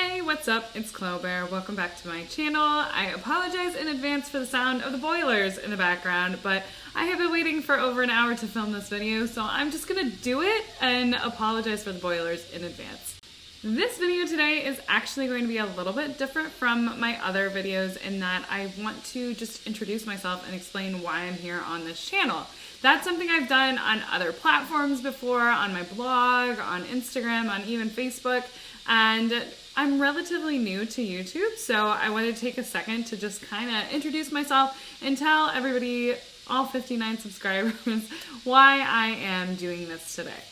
Hey, what's up? It's Clobear. Welcome back to my channel. I apologize in advance for the sound of the boilers in the background, but I have been waiting for over an hour to film this video, so I'm just gonna do it and apologize for the boilers in advance. This video today is actually going to be a little bit different from my other videos in that I want to just introduce myself and explain why I'm here on this channel. That's something I've done on other platforms before, on my blog, on Instagram, on even Facebook, and I'm relatively new to YouTube, so I wanted to take a second to just kind of introduce myself and tell everybody, all 59 subscribers, why I am doing this today.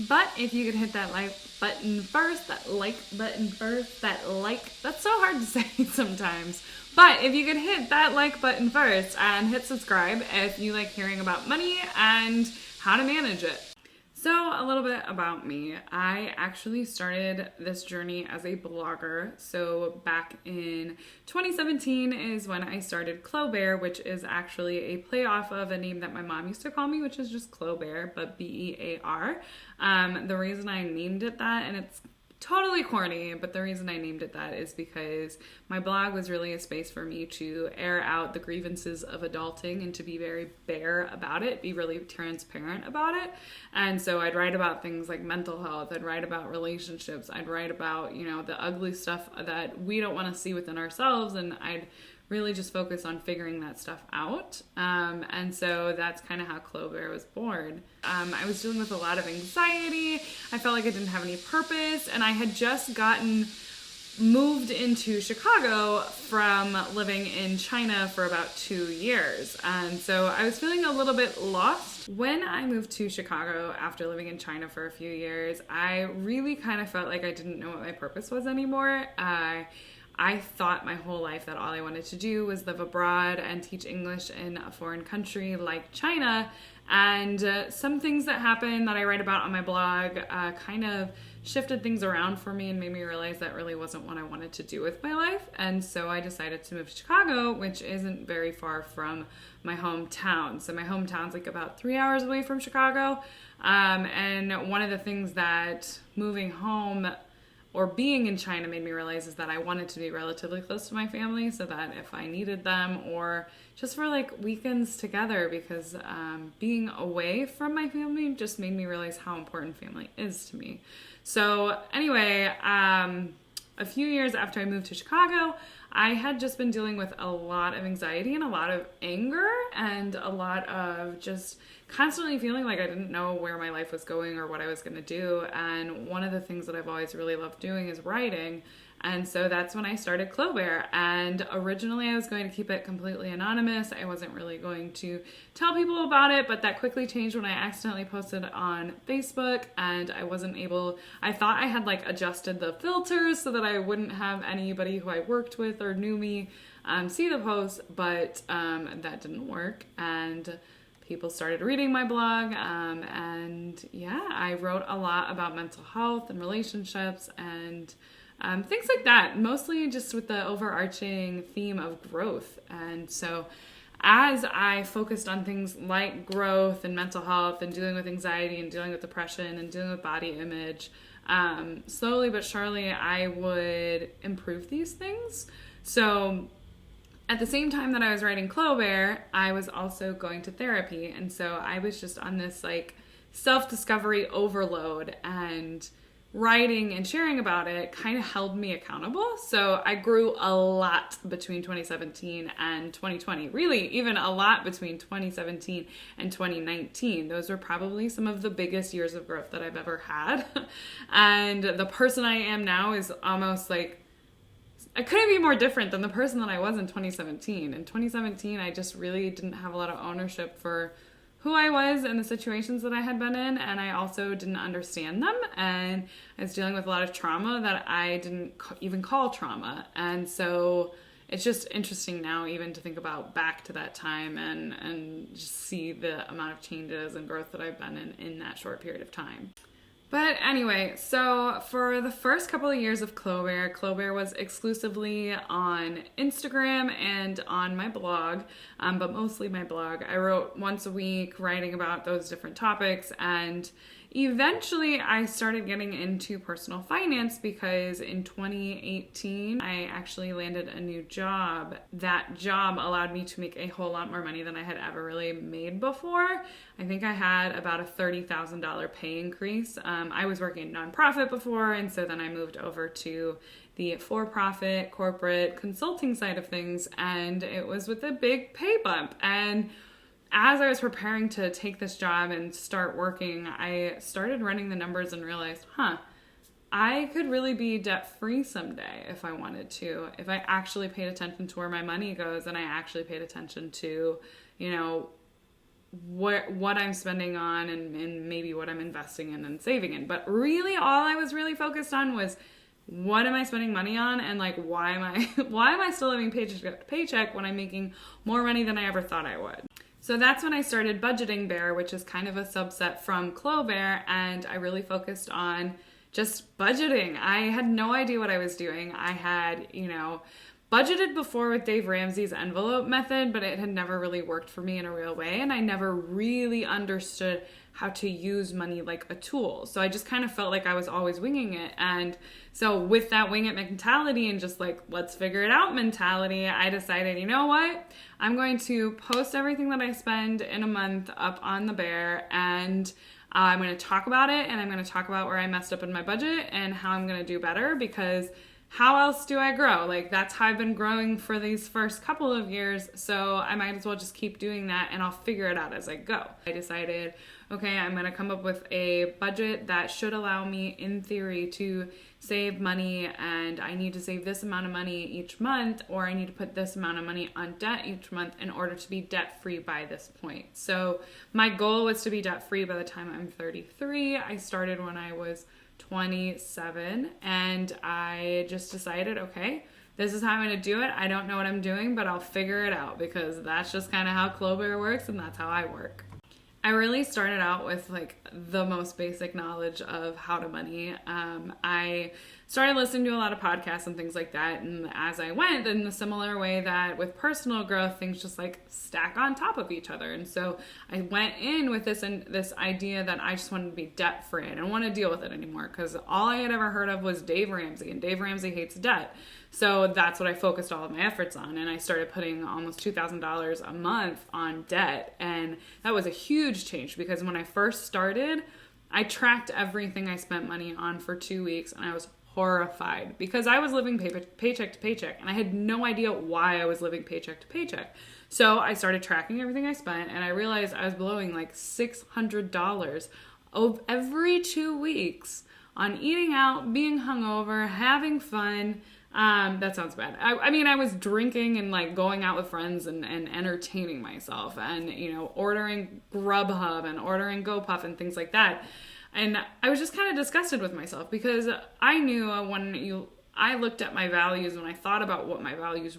But if you could hit that like button first, that's so hard to say sometimes. But if you could hit that like button first and hit subscribe if you like hearing about money and how to manage it. So a little bit about me. I actually started this journey as a blogger. So back in 2017 is when I started Clobear, which is actually a play off of a name that my mom used to call me, which is just Clobear, but B-E-A-R. The reason I named it that, and it's totally corny, but the reason I named it that is because my blog was really a space for me to air out the grievances of adulting and to be very bare about it, be really transparent about it. And so I'd write about things like mental health, I'd write about relationships, I'd write about, the ugly stuff that we don't want to see within ourselves, and I'd really just focus on figuring that stuff out. And so that's kind of how Clobear was born. I was dealing with a lot of anxiety. I felt like I didn't have any purpose, and I had just moved into Chicago from living in China for about 2 years. And so I was feeling a little bit lost. When I moved to Chicago after living in China for a few years, I really kind of felt like I didn't know what my purpose was anymore. I thought my whole life that all I wanted to do was live abroad and teach English in a foreign country like China. And some things that happened that I write about on my blog kind of shifted things around for me and made me realize that really wasn't what I wanted to do with my life. And so I decided to move to Chicago, which isn't very far from my hometown. So my hometown's like about 3 hours away from Chicago. And one of the things that moving home or being in China made me realize is that I wanted to be relatively close to my family so that if I needed them or just for like weekends together, because being away from my family just made me realize how important family is to me. So anyway, a few years after I moved to Chicago, I had just been dealing with a lot of anxiety and a lot of anger and a lot of just constantly feeling like I didn't know where my life was going or what I was going to do. And one of the things that I've always really loved doing is writing. And so that's when I started Clobear. And originally I was going to keep it completely anonymous. I wasn't really going to tell people about it, but that quickly changed when I accidentally posted on Facebook and I thought I had like adjusted the filters so that I wouldn't have anybody who I worked with or knew me see the post, but that didn't work. And people started reading my blog, and yeah, I wrote a lot about mental health and relationships and things like that, mostly just with the overarching theme of growth. And so as I focused on things like growth and mental health and dealing with anxiety and dealing with depression and dealing with body image, slowly but surely I would improve these things. So at the same time that I was writing Clobear, I was also going to therapy. And so I was just on this like self-discovery overload, and writing and sharing about it kind of held me accountable. So I grew a lot between 2017 and 2020, really even a lot between 2017 and 2019. Those were probably some of the biggest years of growth that I've ever had. And the person I am now is almost like, I couldn't be more different than the person that I was in 2017. In 2017, I just really didn't have a lot of ownership for who I was and the situations that I had been in, and I also didn't understand them, and I was dealing with a lot of trauma that I didn't even call trauma. And so it's just interesting now even to think about back to that time and just see the amount of changes and growth that I've been in that short period of time. But anyway, so for the first couple of years of Clobear was exclusively on Instagram and on my blog, but mostly my blog. I wrote once a week writing about those different topics, and eventually I started getting into personal finance because in 2018, I actually landed a new job. That job allowed me to make a whole lot more money than I had ever really made before. I think I had about a $30,000 pay increase. I was working nonprofit before, and so then I moved over to the for-profit corporate consulting side of things, and it was with a big pay bump. And as I was preparing to take this job and start working, I started running the numbers and realized, I could really be debt-free someday if I wanted to, if I actually paid attention to where my money goes and I actually paid attention to, what I'm spending on and maybe what I'm investing in and saving in. But really all I was really focused on was, what am I spending money on, and why am I still living paycheck to paycheck when I'm making more money than I ever thought I would? So that's when I started Budgeting Bear, which is kind of a subset from Clobear, and I really focused on just budgeting. I had no idea what I was doing. I had, budgeted before with Dave Ramsey's envelope method, but it had never really worked for me in a real way, and I never really understood how to use money like a tool. So I just kind of felt like I was always winging it. And so with that wing it mentality and just let's figure it out mentality, I decided, you know what? I'm going to post everything that I spend in a month up on the Bear, and I'm going to talk about it, and I'm going to talk about where I messed up in my budget and how I'm going to do better, because how else do I grow? That's how I've been growing for these first couple of years, so I might as well just keep doing that, and I'll figure it out as I go. I decided, okay, I'm going to come up with a budget that should allow me, in theory, to save money, and I need to save this amount of money each month, or I need to put this amount of money on debt each month in order to be debt-free by this point. So my goal was to be debt-free by the time I'm 33. I started when I was 27, and I just decided, okay, this is how I'm going to do it. I don't know what I'm doing, but I'll figure it out, because that's just kind of how Clobear works, and that's how I work. I really started out with the most basic knowledge of how to money. I started listening to a lot of podcasts and things like that, and as I went, in the similar way that with personal growth, things just stack on top of each other. And so I went in with this idea that I just wanted to be debt free. I didn't want to deal with it anymore, because all I had ever heard of was Dave Ramsey, and Dave Ramsey hates debt. So that's what I focused all of my efforts on, and I started putting almost $2,000 a month on debt, and that was a huge change, because when I first started, I tracked everything I spent money on for 2 weeks, and I was horrified, because I was living paycheck to paycheck, and I had no idea why I was living paycheck to paycheck. So I started tracking everything I spent, and I realized I was blowing $600 every 2 weeks on eating out, being hungover, having fun. That sounds bad. I was drinking and going out with friends and entertaining myself, and ordering Grubhub and ordering GoPuff and things like that. And I was just kind of disgusted with myself, because I knew I looked at my values, when I thought about what my values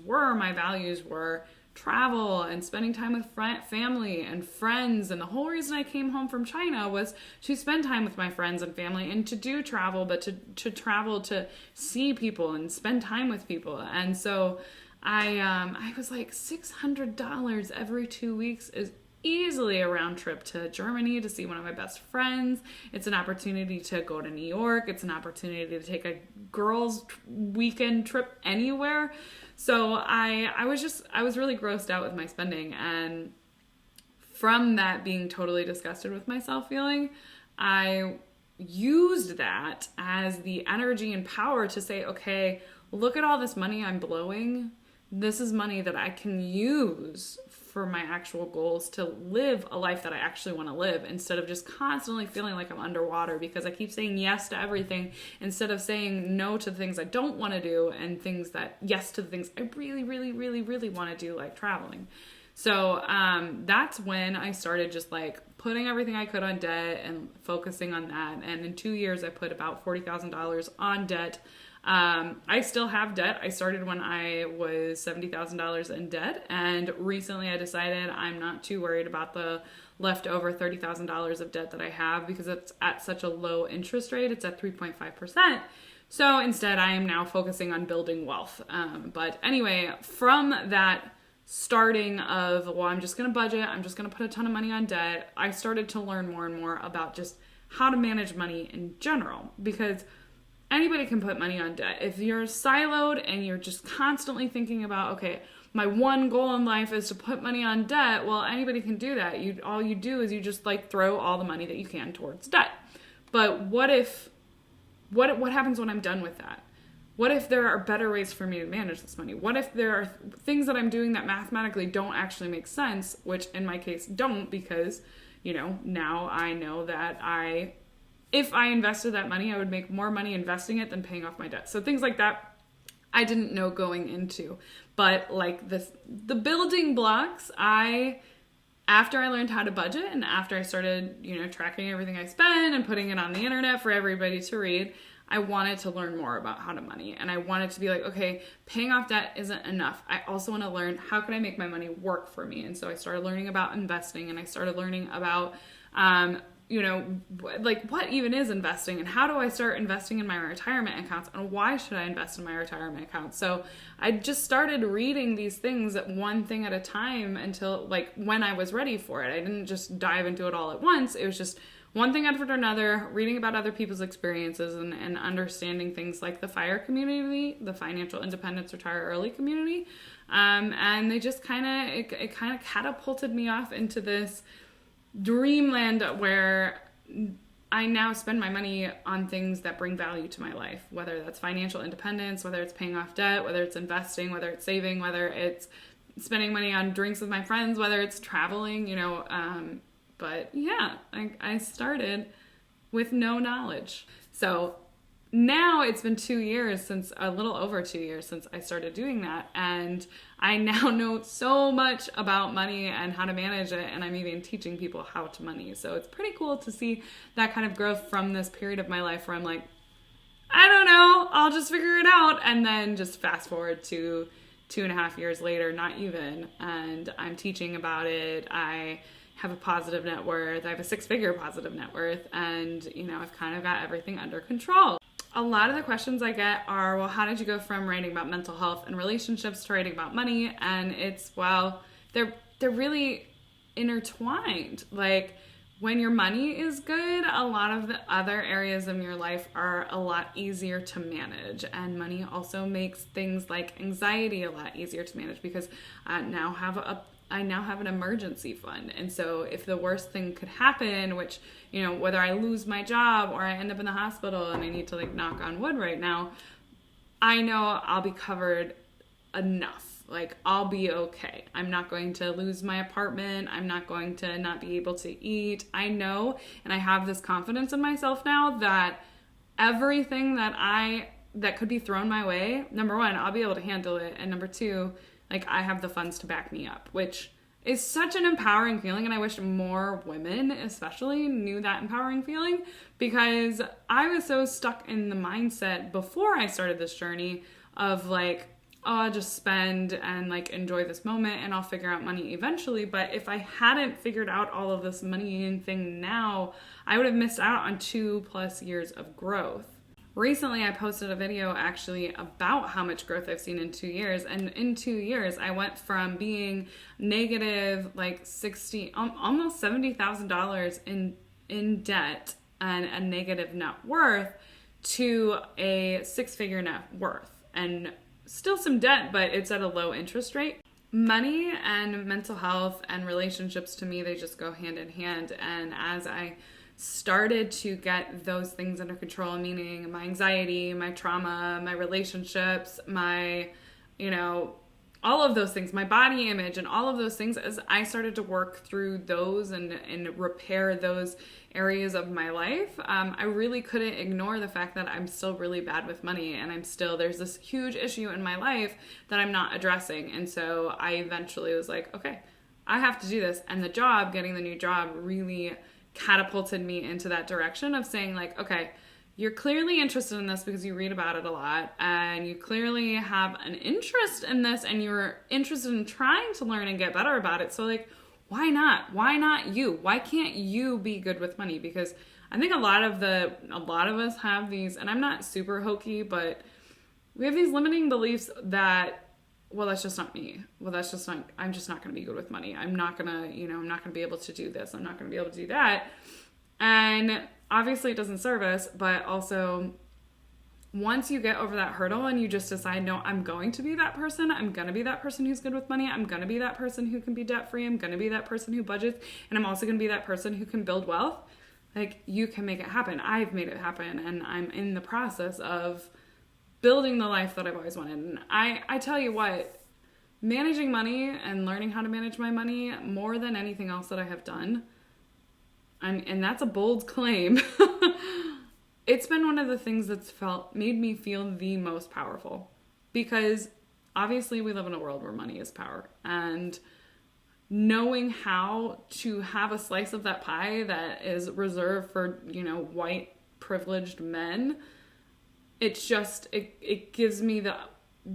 were travel and spending time with family and friends. And the whole reason I came home from China was to spend time with my friends and family, and to do travel, but to travel to see people and spend time with people. And so I was $600 every 2 weeks is easily a round trip to Germany to see one of my best friends. It's an opportunity to go to New York. It's an opportunity to take a girls' weekend trip anywhere. So I was really grossed out with my spending, and from that being totally disgusted with myself feeling, I used that as the energy and power to say, okay, look at all this money I'm blowing. This is money that I can use for my actual goals to live a life that I actually want to live, instead of just constantly feeling like I'm underwater because I keep saying yes to everything instead of saying no to the things I don't want to do, and yes to the things I really, really, really, really want to do, like traveling. So that's when I started just putting everything I could on debt and focusing on that. And in 2 years, I put about $40,000 on debt. I still have debt. I started when I was $70,000 in debt, and recently I decided I'm not too worried about the leftover $30,000 of debt that I have, because it's at such a low interest rate. It's at 3.5%. So instead, I am now focusing on building wealth. But anyway, from that starting of, well, I'm just going to budget, I'm just going to put a ton of money on debt, I started to learn more and more about just how to manage money in general, because anybody can put money on debt. If you're siloed and you're just constantly thinking about, okay, my one goal in life is to put money on debt, well, anybody can do that. All you do is you just like throw all the money that you can towards debt. But what happens when I'm done with that? What if there are better ways for me to manage this money? What if there are things that I'm doing that mathematically don't actually make sense, which in my case don't, because, now I know that if I invested that money, I would make more money investing it than paying off my debt. So things like that, I didn't know going into. But like the building blocks, after I learned how to budget and after I started, tracking everything I spend and putting it on the internet for everybody to read, I wanted to learn more about how to money. And I wanted to be like, okay, paying off debt isn't enough. I also want to learn, how can I make my money work for me? And so I started learning about investing, and I started learning about, like what even is investing, and how do I start investing in my retirement accounts, and why should I invest in my retirement accounts? So I just started reading these things one thing at a time until like when I was ready for it. I didn't just dive into it all at once. It was just one thing after another, reading about other people's experiences and understanding things like the FIRE community, the Financial Independence Retire Early community. And they just it kind of catapulted me off into this dreamland where I now spend my money on things that bring value to my life, whether that's financial independence, whether it's paying off debt, whether it's investing, whether it's saving, whether it's spending money on drinks with my friends, whether it's traveling, but yeah, I started with no knowledge. So now it's been a little over 2 years since I started doing that. And I now know so much about money and how to manage it. And I'm even teaching people how to money. So it's pretty cool to see that kind of growth from this period of my life where I'm like, I don't know, I'll just figure it out. And then just fast forward to 2.5 years later, not even. And I'm teaching about it. I have a positive net worth. I have a 6-figure positive net worth. And, I've kind of got everything under control. A lot of the questions I get are, well, how did you go from writing about mental health and relationships to writing about money? And it's, well, they're really intertwined. Like, when your money is good, a lot of the other areas of your life are a lot easier to manage. And money also makes things like anxiety a lot easier to manage, because I now have an emergency fund. And so if the worst thing could happen, which, whether I lose my job or I end up in the hospital and I need to like knock on wood right now, I know I'll be covered enough. Like, I'll be okay. I'm not going to lose my apartment. I'm not going to not be able to eat. I know, and I have this confidence in myself now that everything that could be thrown my way, number one, I'll be able to handle it. And number two, like, I have the funds to back me up, which is such an empowering feeling. And I wish more women especially knew that empowering feeling, because I was so stuck in the mindset before I started this journey of like, oh, I'll just spend and like enjoy this moment and I'll figure out money eventually. But if I hadn't figured out all of this money thing now, I would have missed out on 2+ years of growth. Recently, I posted a video actually about how much growth I've seen in 2 years. And in 2 years, I went from being negative like almost $70,000 in debt and a negative net worth to a 6-figure net worth. And still some debt, but it's at a low interest rate. Money and mental health and relationships, to me, they just go hand in hand. And as I started to get those things under control, meaning my anxiety, my trauma, my relationships, my, all of those things, my body image and all of those things, as I started to work through those and repair those areas of my life, I really couldn't ignore the fact that I'm still really bad with money, and there's this huge issue in my life that I'm not addressing. And so I eventually was like, okay, I have to do this. And getting the new job really catapulted me into that direction of saying like, okay, you're clearly interested in this because you read about it a lot, and you clearly have an interest in this, and you're interested in trying to learn and get better about it. So like, why not? Why not you? Why can't you be good with money? Because I think a lot of us have these, and I'm not super hokey, but we have these limiting beliefs that, well, that's just not me. Well, I'm just not going to be good with money. I'm not going to be able to do this. I'm not going to be able to do that. And obviously it doesn't serve us, but also once you get over that hurdle and you just decide, no, I'm going to be that person. I'm going to be that person who's good with money. I'm going to be that person who can be debt free. I'm going to be that person who budgets. And I'm also going to be that person who can build wealth. Like, you can make it happen. I've made it happen. And I'm in the process of building the life that I've always wanted. And I tell you what, managing money and learning how to manage my money more than anything else that I have done, and that's a bold claim, it's been one of the things that's made me feel the most powerful, because obviously we live in a world where money is power, and knowing how to have a slice of that pie that is reserved for, white privileged men, it's just, it gives me the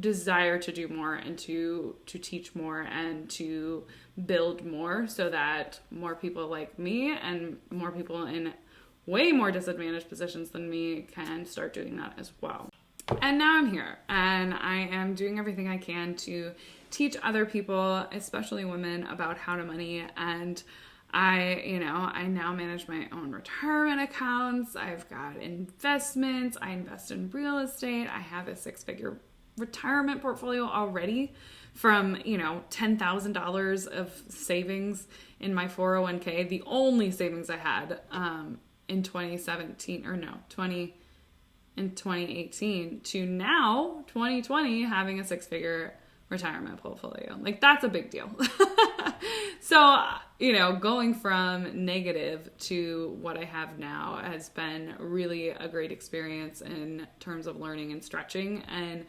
desire to do more and to teach more and to build more, so that more people like me and more people in way more disadvantaged positions than me can start doing that as well. And now I'm here, and I am doing everything I can to teach other people, especially women, about how to money. And I now manage my own retirement accounts. I've got investments. I invest in real estate. I have a 6-figure retirement portfolio already from, $10,000 of savings in my 401k. The only savings I had in 2018 to now 2020 having a 6-figure retirement portfolio. Like, that's a big deal. So, going from negative to what I have now has been really a great experience in terms of learning and stretching and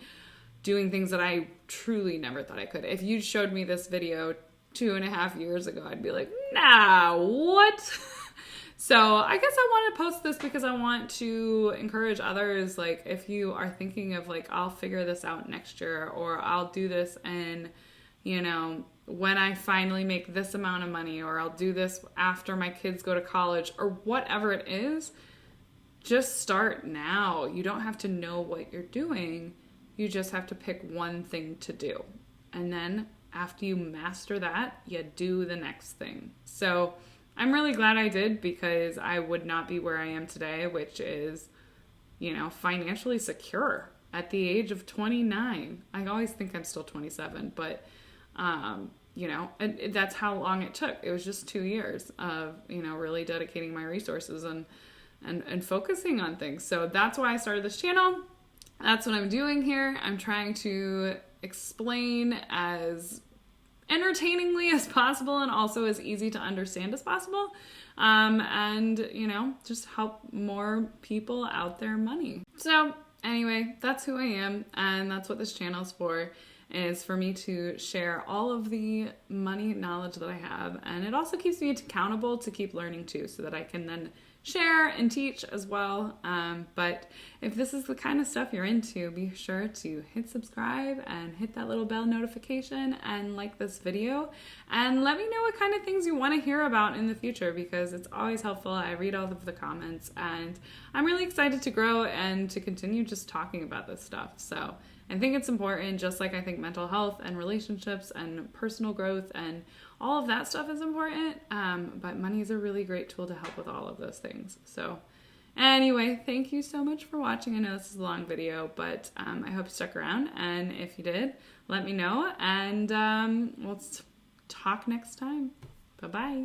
doing things that I truly never thought I could. If you showed me this video 2.5 years ago, I'd be like, nah, what? So I guess I want to post this because I want to encourage others. Like, if you are thinking of like, I'll figure this out next year, or I'll do this and, when I finally make this amount of money, or I'll do this after my kids go to college, or whatever it is, just start now. You don't have to know what you're doing. You just have to pick one thing to do. And then after you master that, you do the next thing. So I'm really glad I did, because I would not be where I am today, which is, financially secure at the age of 29. I always think I'm still 27, but, that's how long it took. It was just 2 years of, really dedicating my resources and focusing on things. So that's why I started this channel. That's what I'm doing here. I'm trying to explain as entertainingly as possible and also as easy to understand as possible. And, just help more people out their money. So anyway, that's who I am. And that's what this channel is for me to share all of the money knowledge that I have. And it also keeps me accountable to keep learning too, so that I can then share and teach as well. But if this is the kind of stuff you're into, be sure to hit subscribe and hit that little bell notification and like this video, and let me know what kind of things you want to hear about in the future, because it's always helpful. I read all of the comments, and I'm really excited to grow and to continue just talking about this stuff. So I think it's important, just like I think mental health and relationships and personal growth and all of that stuff is important. But money is a really great tool to help with all of those things. So anyway, thank you so much for watching. I know this is a long video, but I hope you stuck around. And if you did, let me know. And we'll talk next time. Bye-bye.